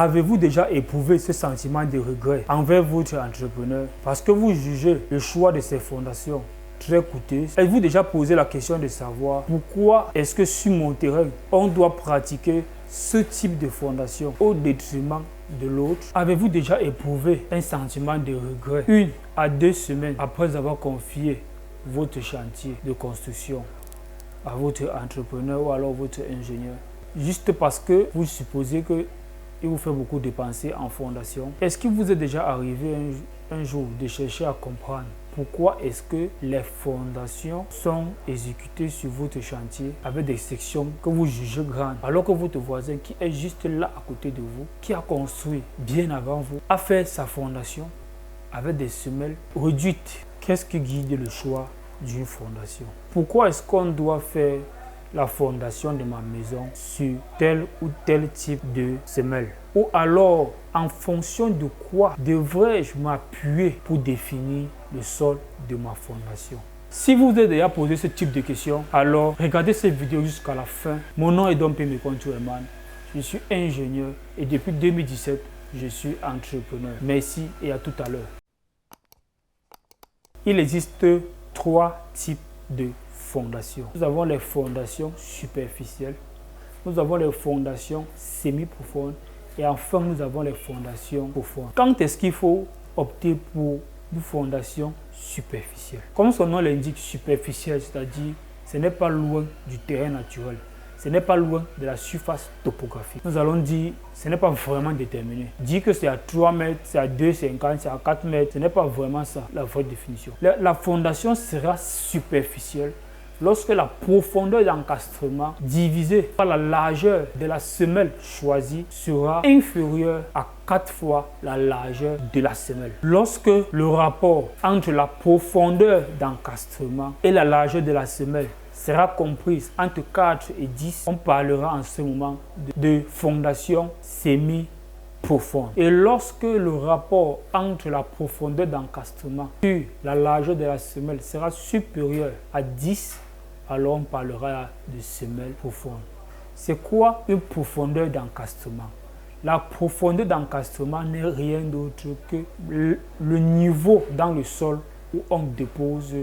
Avez-vous déjà éprouvé ce sentiment de regret envers votre entrepreneur parce que vous jugez le choix de ses fondations très coûteuses? Avez-vous déjà posé la question de savoir pourquoi est-ce que sur mon terrain, on doit pratiquer ce type de fondation au détriment de l'autre? Avez-vous déjà éprouvé un sentiment de regret 1 à 2 semaines après avoir confié votre chantier de construction à votre entrepreneur ou alors votre ingénieur, juste parce que vous supposez que il vous fait beaucoup dépenser en fondation? Est-ce qu'il vous est déjà arrivé un jour de chercher à comprendre pourquoi est-ce que les fondations sont exécutées sur votre chantier avec des sections que vous jugez grandes, alors que votre voisin qui est juste là à côté de vous, qui a construit bien avant vous, a fait sa fondation avec des semelles réduites? Qu'est-ce qui guide le choix d'une fondation? Pourquoi est-ce qu'on doit faire la fondation de ma maison sur tel ou tel type de semelle? Ou alors, en fonction de quoi devrais-je m'appuyer pour définir le sol de ma fondation? Si vous vous êtes déjà posé ce type de questions, alors regardez cette vidéo jusqu'à la fin. Mon nom est Dompe Mekonto Eman. Je suis ingénieur et depuis 2017, je suis entrepreneur. Merci et à tout à l'heure. Il existe 3 types de fondations. Nous avons les fondations superficielles, nous avons les fondations semi-profondes et enfin nous avons les fondations profondes. Quand est-ce qu'il faut opter pour une fondation superficielle? Comme son nom l'indique, superficielle, c'est-à-dire ce n'est pas loin du terrain naturel, ce n'est pas loin de la surface topographique. Nous allons dire, ce n'est pas vraiment déterminé. Dire que c'est à 3 mètres, c'est à 2,50, c'est à 4 mètres, ce n'est pas vraiment ça la vraie définition. La fondation sera superficielle lorsque la profondeur d'encastrement divisée par la largeur de la semelle choisie sera inférieure à 4 fois la largeur de la semelle. Lorsque le rapport entre la profondeur d'encastrement et la largeur de la semelle sera comprise entre 4 et 10, on parlera en ce moment de fondation semi-profonde. Et lorsque le rapport entre la profondeur d'encastrement sur la largeur de la semelle sera supérieur à 10, alors on parlera de semelle profonde. C'est quoi une profondeur d'encastrement? La profondeur d'encastrement n'est rien d'autre que le niveau dans le sol où on dépose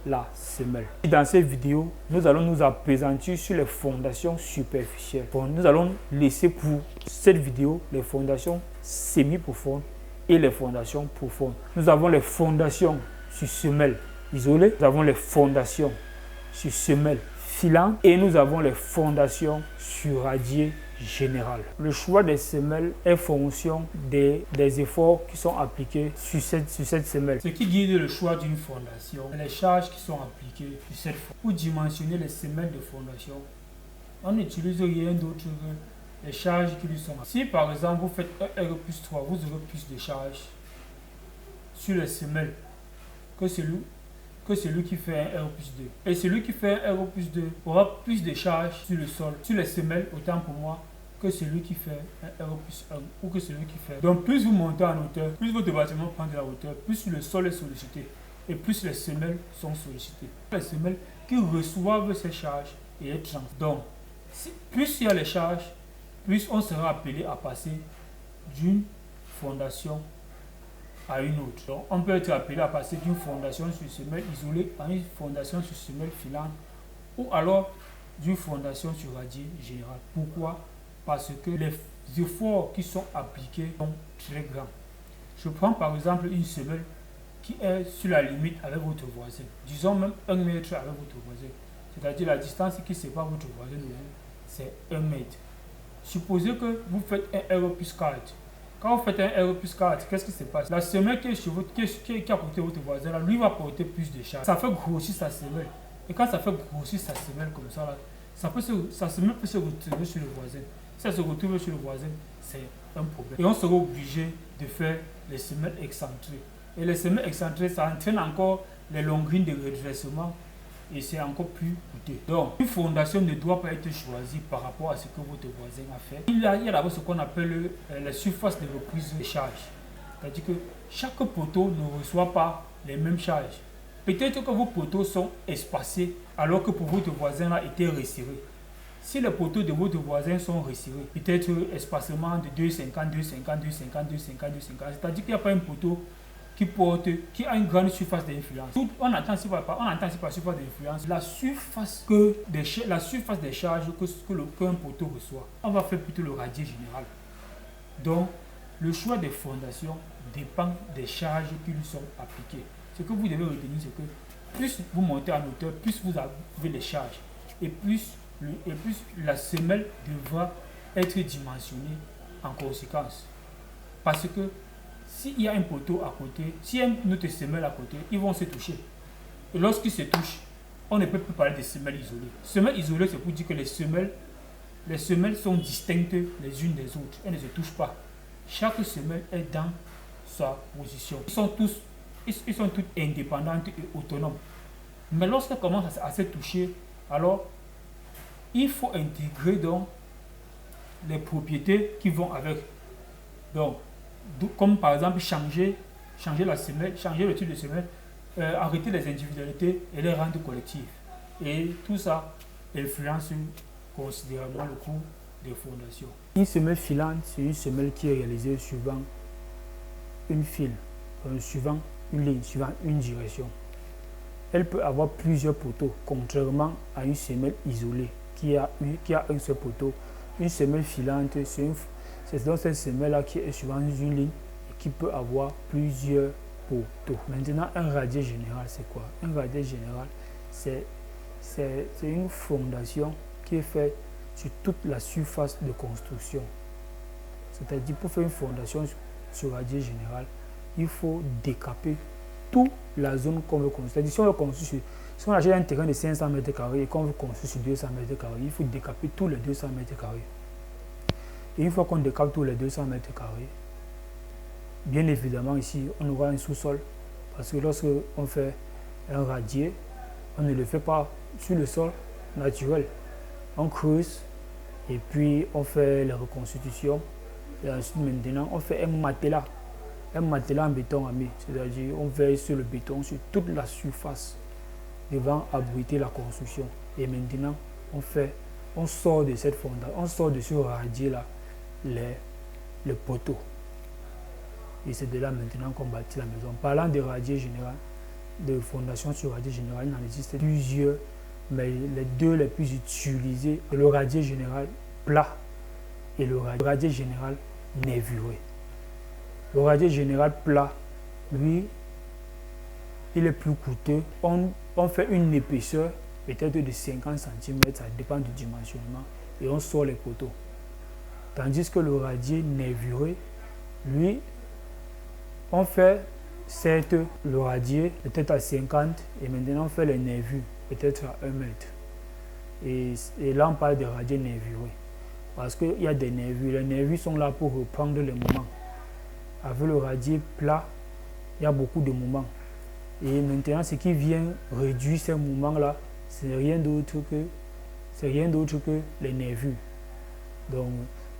la semelle. Dans cette vidéo, nous allons nous appesantir sur les fondations superficielles. Bon, nous allons laisser pour cette vidéo les fondations semi-profondes et les fondations profondes. Nous avons les fondations sur semelle isolée, nous avons les fondations sur semelle filante et nous avons les fondations sur radier général. Le choix des semelles est fonction des efforts qui sont appliqués sur cette semelle. Ce qui guide le choix d'une fondation, les charges qui sont appliquées sur cette fondation. Pour dimensionner les semelles de fondation, on n'utilise rien d'autre que les charges qui lui sont appliquées. Si par exemple vous faites un R plus 3, vous aurez plus de charges sur les semelles que celui qui fait un R plus 2. Et celui qui fait un R plus 2 aura plus de charges sur le sol, sur les semelles, autant pour moi, que celui qui fait un R plus 1 ou que celui qui fait. Donc plus vous montez en hauteur, plus votre bâtiment prend de la hauteur, plus le sol est sollicité et plus les semelles sont sollicitées. Les semelles qui reçoivent ces charges et être trans. Donc, plus il y a les charges, plus on sera appelé à passer d'une fondation à une autre. Donc, on peut être appelé à passer d'une fondation sur semelle isolée à une fondation sur semelle filante ou alors d'une fondation sur radier général. Pourquoi? Parce que les efforts qui sont appliqués sont très grands. Je prends par exemple une semelle qui est sur la limite avec votre voisin. Disons même 1 mètre avec votre voisin. C'est-à-dire la distance qui sépare votre voisin de vous, c'est 1 mètre. Supposez que vous faites un R plus 4. Quand vous faites un R plus 4, qu'est-ce qui se passe? La semelle qui est sur votre, qui est à côté de votre voisin, là, lui va porter plus de charge. Ça fait grossir sa semelle. Et quand ça fait grossir sa semelle comme ça, là, sa semelle peut se retrouver sur le voisin. Si ça se retrouve sur le voisin, c'est un problème. Et on sera obligé de faire les semelles excentrées. Et les semelles excentrées, ça entraîne encore les longueurs de redressement et c'est encore plus coûteux. Donc, une fondation ne doit pas être choisie par rapport à ce que votre voisin a fait. Il y a d'abord ce qu'on appelle la surface de reprise de charge. C'est-à-dire que chaque poteau ne reçoit pas les mêmes charges. Peut-être que vos poteaux sont espacés alors que pour votre voisin là, était resserré. Si les poteaux de votre voisin sont resserrés, peut-être espacement de 2,50, 2,50, 2,50, 2,50, 2,50, c'est-à-dire qu'il n'y a pas un poteau qui a une grande surface d'influence. On entend ici par surface d'influence la surface des charges qu'un poteau reçoit. On va faire plutôt le radier général. Donc, le choix des fondations dépend des charges qui lui sont appliquées. Ce que vous devez retenir, c'est que plus vous montez en hauteur, plus vous avez les charges et plus la semelle devra être dimensionnée en conséquence. Parce que s'il y a un poteau à côté, s'il y a une autre semelle à côté, ils vont se toucher. Et lorsqu'ils se touchent, on ne peut plus parler de semelles isolées. Semelles isolées, c'est pour dire que les semelles sont distinctes les unes des autres. Elles ne se touchent pas. Chaque semelle est dans sa position. Ils sont toutes indépendantes et autonomes. Mais lorsqu'elles commencent à se toucher, alors il faut intégrer donc les propriétés qui vont avec. Donc, comme par exemple changer la semelle, changer le type de semelle, arrêter les individualités et les rendre collectives. Et tout ça influence considérablement le coût des fondations. Une semelle filante, c'est une semelle qui est réalisée suivant une file, suivant une ligne, suivant une direction. Elle peut avoir plusieurs poteaux, contrairement à une semelle isolée qui a un seul poteau. Une semelle filante, c'est donc cette semelle-là qui est suivant une ligne et qui peut avoir plusieurs poteaux. Maintenant, un radier général, c'est quoi? Un radier général, c'est une fondation qui est faite sur toute la surface de construction. C'est-à-dire, pour faire une fondation sur radier général, il faut décaper toute la zone qu'on veut construire. C'est-à-dire, si on achète un terrain de 500 mètres carrés et qu'on veut construire sur 200 mètres carrés, il faut décaper tous les 200 mètres carrés. Et une fois qu'on décape tous les 200 mètres carrés, bien évidemment ici, on aura un sous-sol. Parce que lorsqu'on fait un radier, on ne le fait pas sur le sol naturel. On creuse et puis on fait la reconstitution. Et ensuite maintenant, on fait un matelas en béton armé. C'est-à-dire on veille sur le béton, sur toute la surface devant abriter la construction. Et maintenant, on sort de cette fondation, on sort de ce radier-là les poteaux. Et c'est de là maintenant qu'on bâtit la maison. Parlant de radier général, de fondation sur radier général, il en existe plusieurs, mais les deux les plus utilisés, le radier général plat et le radier général nervuré. Le radier général plat, lui, il est plus coûteux. On fait une épaisseur peut-être de 50 cm, ça dépend du dimensionnement, et on sort les poteaux. Tandis que le radier nervuré, lui, on fait certes le radier peut-être à 50 et maintenant on fait les nervures peut-être à 1 mètre. Et là on parle de radier nervuré parce qu'il y a des nervures. Les nervures sont là pour reprendre les moments. Avec le radier plat, il y a beaucoup de moments. Et maintenant, ce qui vient réduire ces moments-là, c'est rien d'autre que les nervures. Donc,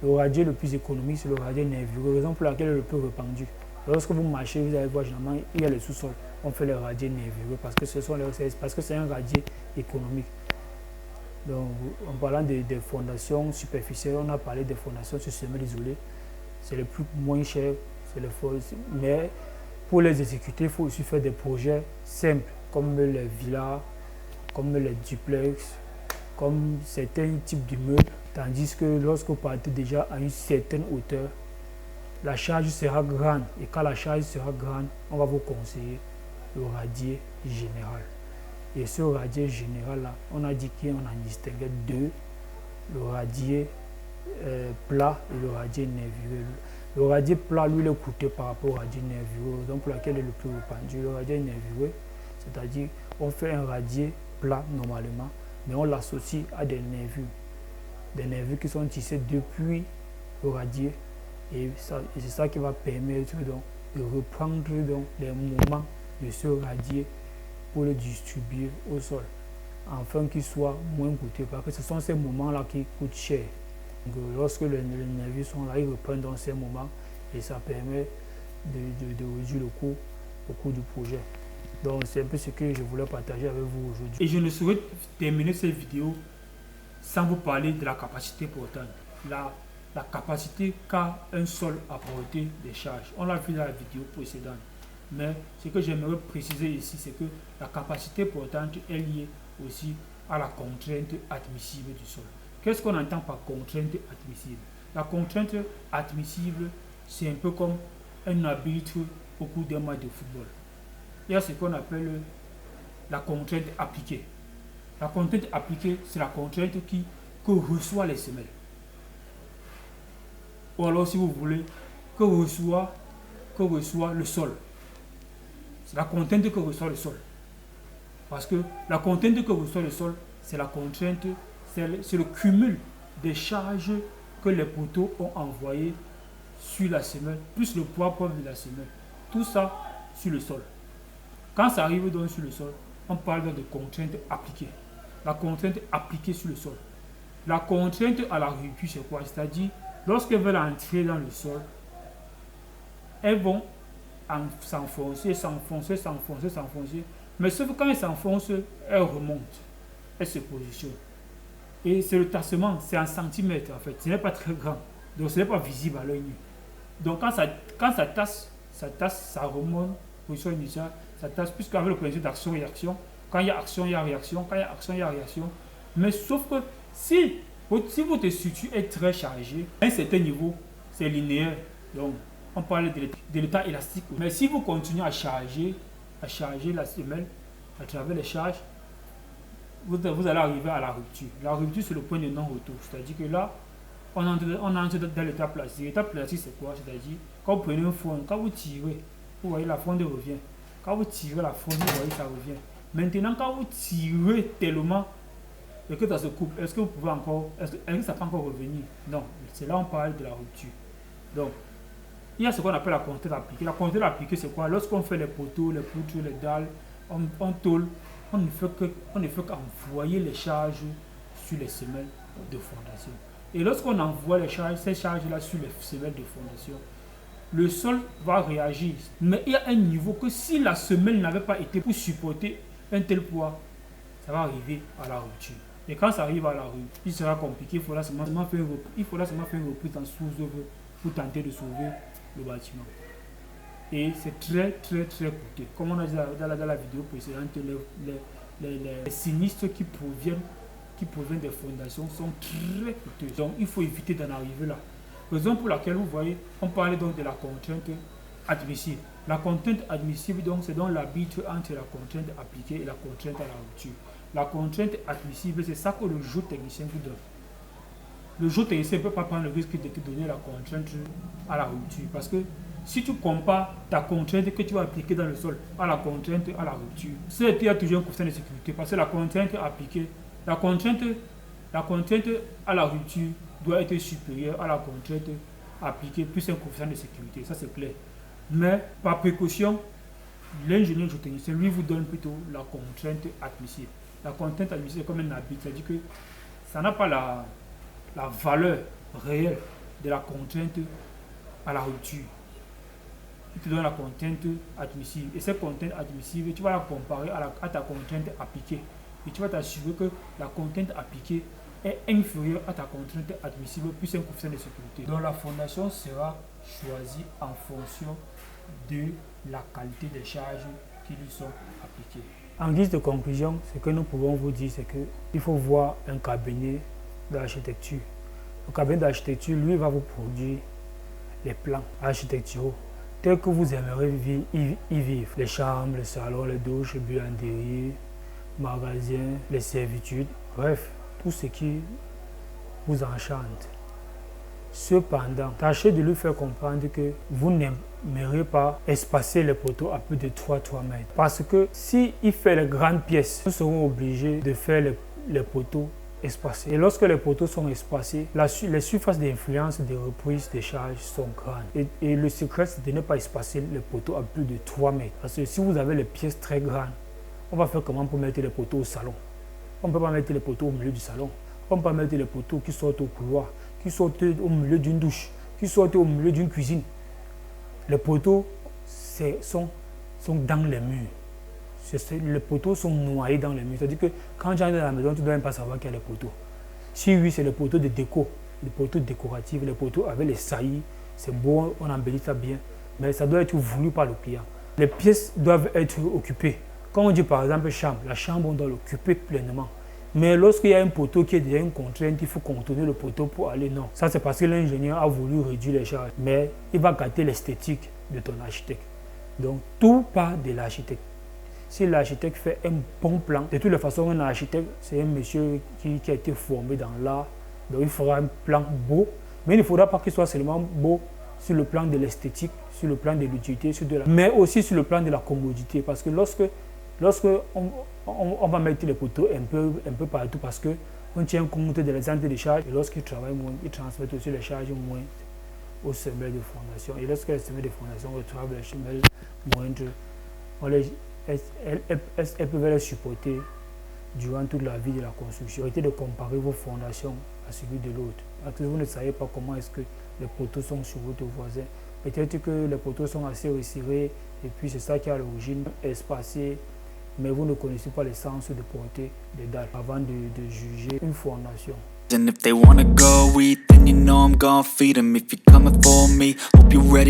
le radier le plus économique, c'est le radier nervuré, raison pour laquelle il est le plus répandu. Lorsque vous marchez, vous allez voir généralement, il y a le sous-sol. On fait le radier nervuré parce que c'est un radier économique. Donc, en parlant des fondations superficielles, on a parlé des fondations sur semelle isolée. C'est le plus moins cher, mais pour les exécuter, il faut aussi faire des projets simples, comme les villas, comme les duplex, comme certains types d'immeubles. Tandis que lorsque vous partez déjà à une certaine hauteur, la charge sera grande. Et quand la charge sera grande, on va vous conseiller le radier général. Et ce radier général-là, on a dit qu'on en distinguait deux, le radier plat et le radier nervuré. Le radier plat, lui, il est coûteux par rapport au radier nervuré, donc pour laquelle il est le plus répandu. Le radier nervuré, c'est-à-dire on fait un radier plat normalement, mais on l'associe à des nervures qui sont tissées depuis le radier. Et c'est ça qui va permettre donc, de reprendre donc, les moments de ce radier pour le distribuer au sol, afin qu'il soit moins coûteux, parce que ce sont ces moments-là qui coûtent cher. Donc, lorsque les nervures sont là, ils reprennent dans ces moments et ça permet de réduire le coût du projet. Donc c'est un peu ce que je voulais partager avec vous aujourd'hui. Et je ne saurais terminer cette vidéo sans vous parler de la capacité portante. La capacité qu'a un sol à porter des charges. On l'a vu dans la vidéo précédente. Mais ce que j'aimerais préciser ici, c'est que la capacité portante est liée aussi à la contrainte admissible du sol. Qu'est-ce qu'on entend par contrainte admissible? La contrainte admissible, c'est un peu comme un arbitre au cours d'un match de football. Il y a ce qu'on appelle la contrainte appliquée. La contrainte appliquée, c'est la contrainte que reçoit les semelles. Ou alors, si vous voulez, que reçoit le sol. C'est la contrainte que reçoit le sol. Parce que la contrainte que reçoit le sol, c'est la contrainte, c'est le cumul des charges que les poteaux ont envoyées sur la semelle, plus le poids propre de la semelle. Tout ça sur le sol. Quand ça arrive donc sur le sol, on parle de contrainte appliquée. La contrainte appliquée sur le sol. La contrainte à la rupture, c'est quoi? C'est-à-dire, lorsqu'elles veulent entrer dans le sol, elles vont s'enfoncer. Mais sauf que quand elles s'enfoncent, elles remontent. Elles se positionnent. Et c'est le tassement, c'est en centimètres en fait. Ce n'est pas très grand. Donc ce n'est pas visible à l'œil nu. Donc quand ça tasse, ça remonte, position initiale, ça tasse, puisqu'avec le principe d'action-réaction, quand il y a action, il y a réaction, quand il y a action, il y a réaction. Mais sauf que si votre structure est très chargée, à un certain niveau, c'est linéaire. Donc on parle de l'état élastique. Mais si vous continuez à charger la semelle à travers les charges, vous allez arriver à la rupture. La rupture, c'est le point de non-retour. C'est-à-dire que là, on entre dans l'état plastique. L'état plastique, c'est quoi? C'est-à-dire, quand vous prenez une fronde, quand vous tirez, vous voyez la fronde revient. Quand vous tirez la fronde, vous voyez ça revient. Maintenant, quand vous tirez tellement et que ça se coupe, est-ce que vous pouvez encore, est-ce que ça peut encore revenir? Non, c'est là on parle de la rupture. Donc, il y a ce qu'on appelle la contrainte appliquée. La contrainte appliquée, c'est quoi? Lorsqu'on fait les poteaux, les poutres, les dalles, on tôle, on ne fait qu'envoyer les charges sur les semelles de fondation. Et lorsqu'on envoie ces charges-là sur les semelles de fondation, le sol va réagir. Mais il y a un niveau que si la semelle n'avait pas été pour supporter un tel poids, ça va arriver à la rupture. Et quand ça arrive à la rupture, il sera compliqué. Il faudra seulement faire une reprise en sous-œuvre pour tenter de sauver le bâtiment. Et c'est très coûteux. Comme on a dit dans la vidéo précédente, les sinistres qui proviennent des fondations sont très coûteux. Donc il faut éviter d'en arriver là. Raison pour laquelle vous voyez, on parlait donc de la contrainte admissible. La contrainte admissible, donc, c'est donc l'arbitre entre la contrainte appliquée et la contrainte à la rupture. La contrainte admissible, c'est ça que le géotechnicien vous donne. Le géotechnicien ne peut pas prendre le risque de te donner la contrainte à la rupture. Parce que si tu compares ta contrainte que tu vas appliquer dans le sol à la contrainte à la rupture, il y a toujours un coefficient de sécurité. Parce que la contrainte appliquée, la contrainte à la rupture doit être supérieure à la contrainte appliquée plus un coefficient de sécurité. Ça, c'est clair. Mais par précaution, l'ingénieur géotechnicien lui vous donne plutôt la contrainte admissible. La contrainte admissible est comme un arbitre, c'est-à-dire que ça n'a pas la valeur réelle de la contrainte à la rupture. Il te donne la contrainte admissible. Et cette contrainte admissible, tu vas la comparer à ta contrainte appliquée. Et tu vas t'assurer que la contrainte appliquée est inférieure à ta contrainte admissible plus un coefficient de sécurité. Donc la fondation sera choisie en fonction de la qualité des charges qui lui sont appliquées. En guise de conclusion, ce que nous pouvons vous dire, c'est qu'il faut voir un cabinet d'architecture. Le cabinet d'architecture, lui, va vous produire les plans architecturaux tels que vous aimeriez y vivre. Les chambres, les salons, les douches, les buanderies, magasins, les servitudes, bref, tout ce qui vous enchante. Cependant, tâchez de lui faire comprendre que vous n'aimerez pas espacer les poteaux à plus de 3 mètres. Parce que s'il fait les grandes pièces, nous serons obligés de faire les poteaux espacés. Et lorsque les poteaux sont espacés, les surfaces d'influence des reprises des charges sont grandes. Et le secret, c'est de ne pas espacer les poteaux à plus de 3 mètres. Parce que si vous avez les pièces très grandes, on va faire comment pour mettre les poteaux au salon? On ne peut pas mettre les poteaux au milieu du salon. On ne peut pas mettre les poteaux qui sortent au couloir, qui sortent au milieu d'une douche, qui sortent au milieu d'une cuisine. Les poteaux sont dans les murs. Les poteaux sont noyés dans les murs. C'est-à-dire que quand tu arrives dans la maison, tu ne dois même pas savoir qu'il y a les poteaux. Si oui, c'est les poteaux de déco, les poteaux décoratifs, les poteaux avec les saillies. C'est beau, on embellit ça bien, mais ça doit être voulu par le client. Les pièces doivent être occupées. Quand on dit par exemple chambre, la chambre, on doit l'occuper pleinement. Mais lorsqu'il y a un poteau qui est déjà une contrainte, il faut contourner le poteau pour aller, non. Ça, c'est parce que l'ingénieur a voulu réduire les charges. Mais il va gâter l'esthétique de ton architecte. Donc, tout part de l'architecte. Si l'architecte fait un bon plan, de toutes les façons, un architecte, c'est un monsieur qui a été formé dans l'art. Donc, il fera un plan beau. Mais il ne faudra pas qu'il soit seulement beau sur le plan de l'esthétique, sur le plan de l'utilité, mais aussi sur le plan de la commodité. Parce que lorsque on va mettre les poteaux un peu partout, parce qu'on tient compte de l'exemple de charges, et lorsqu'ils travaillent moins, ils transmettent aussi les charges moins aux semelles de fondation. Et lorsque les semelles de fondation retrouvent les semelles moindres, elles peuvent les supporter durant toute la vie de la construction. Arrêtez de comparer vos fondations à celui de l'autre. Parce que vous ne savez pas comment est-ce que les poteaux sont sur votre voisin. Peut-être que les poteaux sont assez resserrés et puis c'est ça qui est à l'origine espacé, mais vous ne connaissez pas l'essence de portée des dalles avant de juger une fondation. And if they wanna go eat, then you know I'm gonna feed them. If you're coming for me, hope you're ready.